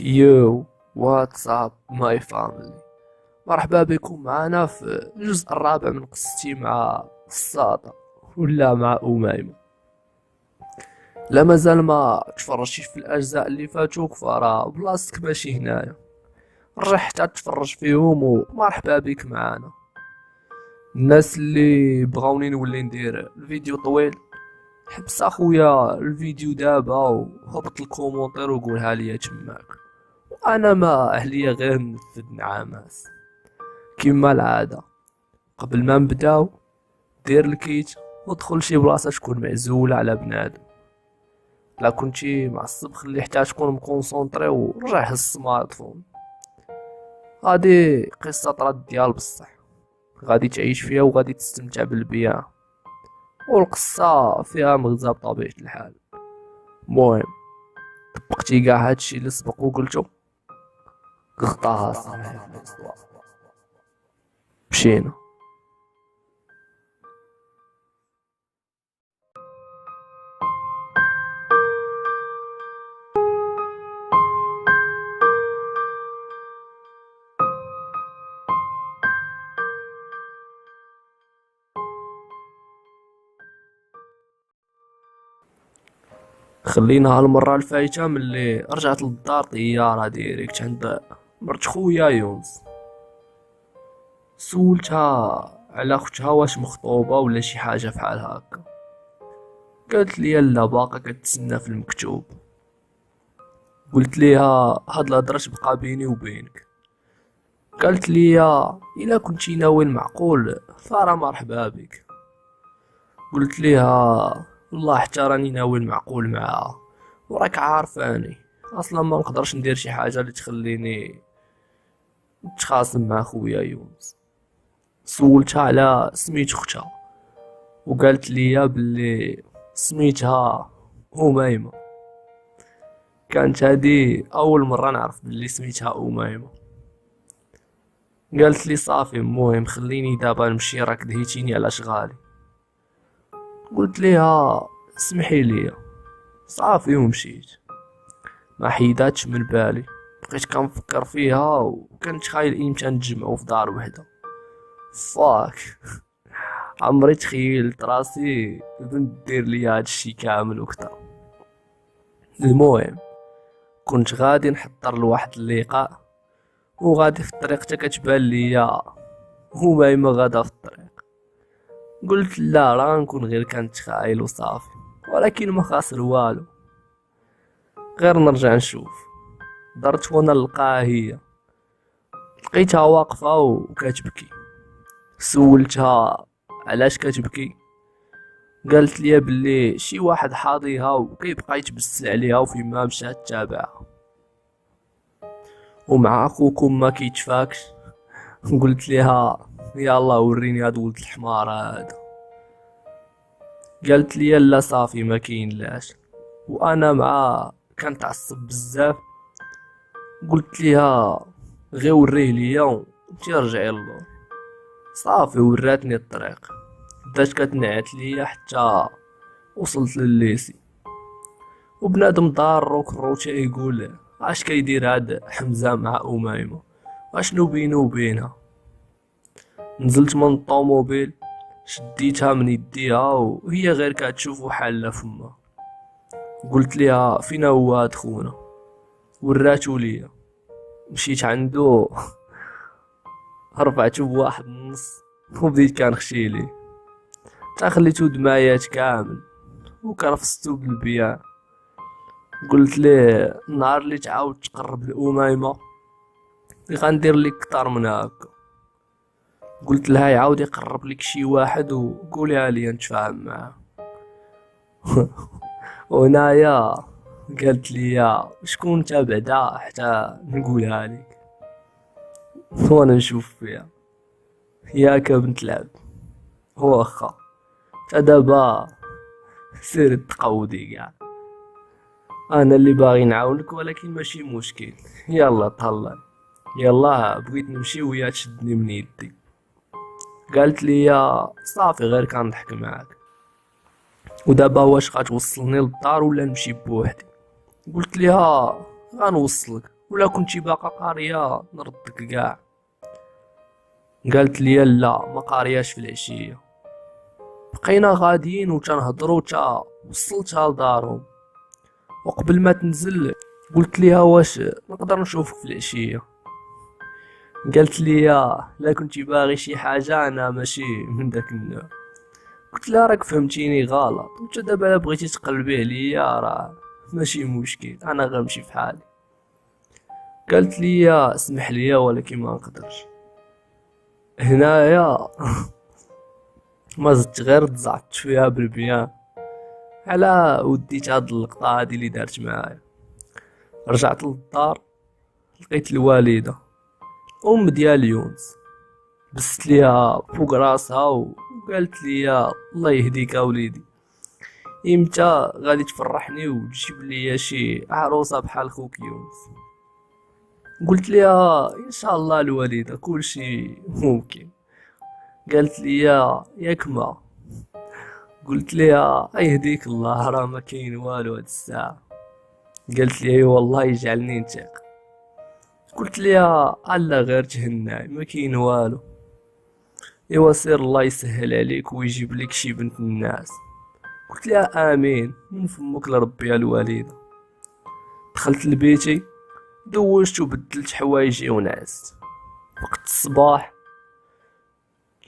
يو واتساب ماي فاميلي، مرحبا بكم معنا في الجزء الرابع من قصتي مع الصادة ولا مع أميمة. لا مازال ما تفرجتيش في الأجزاء اللي فاتوك فراه بلاصتك ماشي هنايا، رجع حتى تفرج فيهم ومرحبا بك معنا. الناس اللي بغاوني نولي ندير الفيديو طويل، حبس اخويا الفيديو دابا وهبط الكومونتير وقولها ليا تماك، انا ما عليا غير نفذ نعاماس كيما العادة. قبل ما نبداو دير الكيت ودخل شي بلاصة تكون معزولة على بنادم. لا كنتي معصب خلي حتى تكون مكونسونطري ورجع هز السمارتفون. هادي قصة طرات ديال بصح، غادي تعيش فيها وغادي تستمتع بالبيان، والقصة فيها مغزى بطبيعة الحال. المهم طبقتي كاع هادشي اللي سبق وقلتو، غطاها صافي في الاستوار. مشينا. خلينا هالمرة الفايتة ملي رجعت للدار طيارة ديريكت عند مرت خويا يونس. سولتها على اختها واش مخطوبة ولا شي حاجة فحال هكا، قالت لي لا باقا كتسنى في المكتوب. قلت ليها هاد الهضرة تبقى بيني وبينك. قالت لي الا كنتي ناوي المعقول فرا مرحبا بك. قلت ليها والله حتى راني ناوي المعقول معاها، وراك عارفاني اصلا ما نقدرش ندير شي حاجه اللي تخليني نتخاصم مع خويا يونس. سولتها على سميت اختها وقالت لي باللي سميتها أميمة. كانت هذه اول مره نعرف باللي سميتها أميمة. قالت لي صافي المهم خليني دابا نمشي راك دهيتيني على شغالي. قلت ليها اسمحي لي صافي ومشيت. ما حيداتش من بالي، بقيت كنفكر فيها وكنت خايل امتى نتجمعو في دار وحده. فاك عمري تخيلت راسي بنت دير لي هادشي كامل وكتر. المهم كنت غادي نحضر لواحد اللقاء، وغادي في الطريق حتى كتبان ليا هميمة غادا في الطريق. قلت لا راه نكون غير كنتخايل وصافي، ولكن ما خاسر والو، غير نرجع نشوف. درت وانا نلقاها هي، لقيتها واقفة وكتبكي. سولتها علاش كتبكي، قالت لي بلي شي واحد حاضيها وكيبقى يتبس عليها وفيما مشات تابعها، ومع اخوكم ما كيتفاكش. قلت ليها يلا وريني هاد ولد الحمار هذا. قالت لي لا صافي ما كاين لاش، وانا مع كنتعصب بزاف. قلت ليها غير وريه ليا وانتي رجعي للور. صافي وراتني الطريق، بدات كتنعت ليا حتى وصلت للليسي. وبنادم ضار كروتا يقول اش كيدير هاد حمزة مع أميمة، اشنو بينو وبينها. نزلت من الطوموبيل شديتها من يديها وهي غير كتشوف حالة فما. قلت ليها فين هو هاد خونا، وراتو ليا. مشيت عنده رفعته بواحد النص وبديت كنخشي ليه، تا خليتو دمايات كامل وكرفستو بالبيان. قلت ليه النهار اللي تعاود تقرب لأميمة غندير لك كتر من هكا. قلت لها يعاود يقرب لك شي واحد وقوليها لي نتفاهم معاه. وهنايا قالت لي شكون انت بعدا حتى نقولها لك. وانا نشوف فيها ياك بنت لعب، واخا تا دابا سير تقودي كاع، انا اللي باغي نعاونك ولكن ماشي مشكل. يلا طلع، يلا بغيت نمشي ويا تشدني من يدي. قالت لي صافي غير كنضحك معاك، ودابا واش غتوصلني للدار ولا نمشي بوحدي. قلت ليها غنوصلك ولا كنتي باقا قارية نردك كاع. قالت لي لا ما قارياش في العشية. بقينا غاديين وتنهضروا تا وصلتها لدارهم، وقبل ما تنزل قلت ليها واش نقدر نشوفك في العشية. قالت لي لا كنتي باغي شي حاجة انا ماشي من داك النوع. قلت لها راك فهمتيني غلط، وانت دابا الا بغيتي تقلبي عليا راه ماشي مشكل، انا غنمشي في حالي. قالت لي اسمح لي ولكن ما نقدرش. هنايا ما زدت غير تزعطت فيها بالبيان على وديت هاد اللقطة هادي اللي دارت معايا. رجعت للدار لقيت الوالدة ام ديال يونس، بست ليها فوق راسها وقالت لي الله يهديك وليدي، امتى غادي تفرحني وتجيب لي شي عروسة بحال خوك يونس. قلت لها ان شاء الله الوالدة كلشي ممكن. قالت لي ياك ما. قلت لها يهديك الله راه ما كاين والو هاد الساعة. قالت لي والله يجعلني نتاق. قلت لها الا غير تهناي ما كاين والو. ايوا سير الله يسهل عليك ويجيب لك شي بنت الناس. قلت لها امين من فمك لربي يا الوالده. دخلت لبيتي دوشت وبدلت حوايجي ونعست. وقت الصباح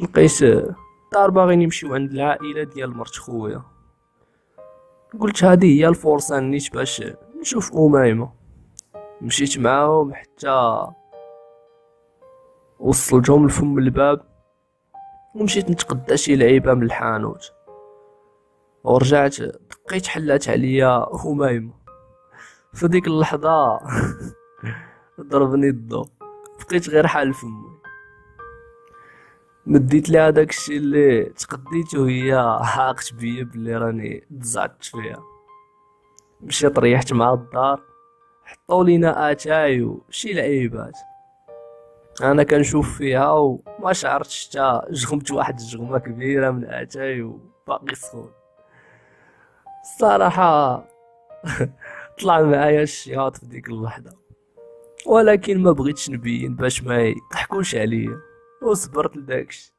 لقيت الدار باغيين يمشيو عند العائله ديال مرت خويا. قلت هذه هي الفرصه نيت باش نشوف اميمه. مشيت معاهم حتى وصلتهم لفم الباب ومشيت نتقدى شي لعيبه من الحانوت، ورجعت دقيت حلات عليا هميمه. في ديك اللحظه ضربني الضو، بقيت غير حال فمي. مديت لها داكشي اللي تقديته، هي عاقت بيا بلي راني تزعطت فيها. مشيت ريحت مع الدار، حطوا لينا اتاي وشي لعيبات. انا كنشوف فيها وما شعرتش حتى جغمت واحد الجغمه كبيره من اتاي وباقي سخون. الصراحه طلع معايا الشياط في ديك اللحظه، ولكن ما بغيتش نبين باش ما يضحكوش عليا وصبرت لداكشي.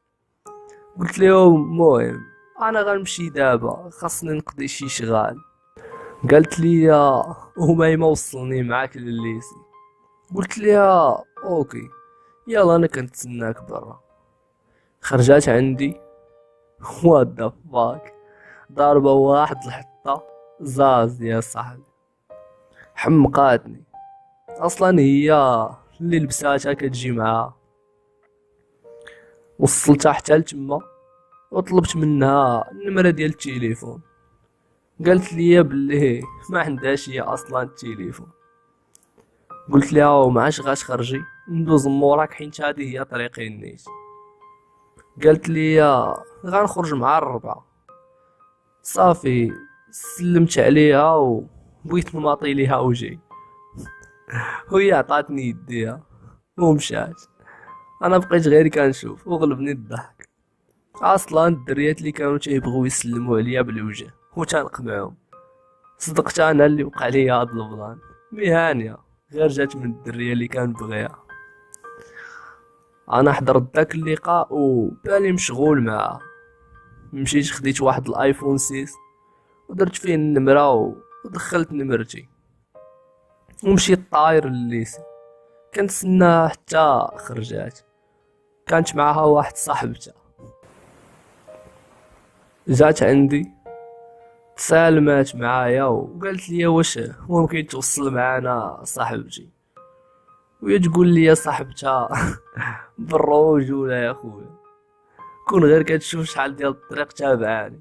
قلت لهم المهم انا غنمشي دابا خاصني نقضي شي شغال. قالت لي هميمه وصلني معاك للليسي. قلت لها اوكي يلا انا كنتسناك برا. خرجات عندي وات ذا فاك، ضاربه واحد الحطه زاز يا صاحبي، حمقاتني. اصلا هي اللي لبساتها كتجي معاها. وصلتها حتى لتما وطلبت منها النمره ديال التليفون. قالت لي بلي ما عندهاش هي اصلا التليفون. قلت لها ومعاش غتخرجي ندوز موراك حيت هذه هي طريقي نيت. قالت لي غنخرج مع الربعة. صافي سلمت عليها وبغيت نماطي ليها وجهي وهي عطاتني يديها ومشات. انا بقيت غير كنشوف وغلبني الضحك. اصلا الدريات اللي كانوا تيبغيو يسلموا عليا بالوجه وتنقمعهم، صدقت انا اللي وقع لي هاد البلان مهانيه غير جات من الدريه اللي كنبغيها. انا حضرت داك اللقاء وبالي مشغول معاه. مشيت خديت واحد الايفون 6 ودرت فيه النمره ودخلت نمرتي ومشيت طاير للليسي. كنتسنى حتى خرجات، كانت معها واحد صاحبتها. جات عندي تسالمات معايا وقالت لي واش ممكن توصل معنا صاحبتي، وهي تقول لي صاحبتها بالرجوله يا خويا كون غير كتشوف شحال ديال الطريق تابعاني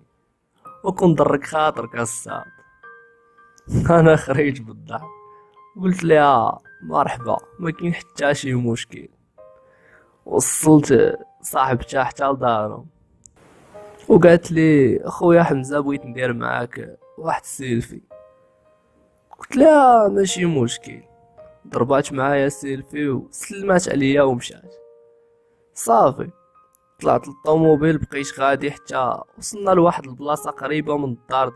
وكون ضرك خاطرك الصاد. انا خريت بالضحك قلت لها مرحبا ما كاين حتى شي مشكل. وصلت صاحبتها حتى لدارهم وقالت لي اخويا حمزه بغيت ندير معاك واحد سيلفي. قلت لها ماشي مشكل. ضربات معايا سيلفي وسلمات عليا ومشات. صافي طلعت للطوموبيل بقيت غادي حتى وصلنا لواحد البلاصه قريبه من الدار.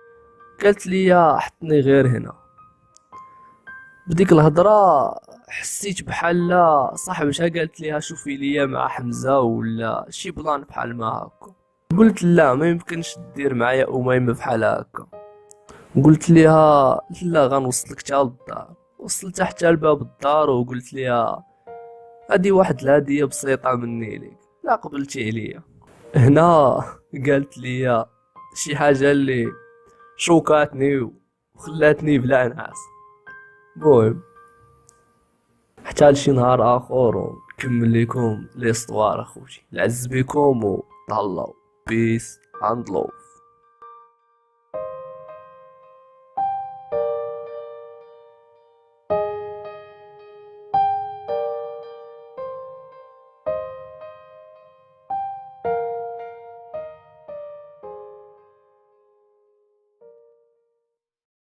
قالت لي حطني غير هنا. بديك الهضره حسيت بحال صاحبتها قالت ليها شوفي ليا مع حمزة ولا شي بلان بحال ما هكا. قلت لا ما يمكنش دير معايا أميمة بحال هكا. قلت ليها لا غنوصلك حتى للدار. وصلت حتى لباب الدار وقلت ليها هادي واحد الهدية بسيطة مني ليك، لا قبلتي عليا. هنا قالت لي شي حاجة اللي شوكاتني وخلاتني بلا نعاس. المهم حتى لشي نهار اخر ونكمل لكم ليستوار اخوتي. العز بكم وتهلاو. بيس اند لوف.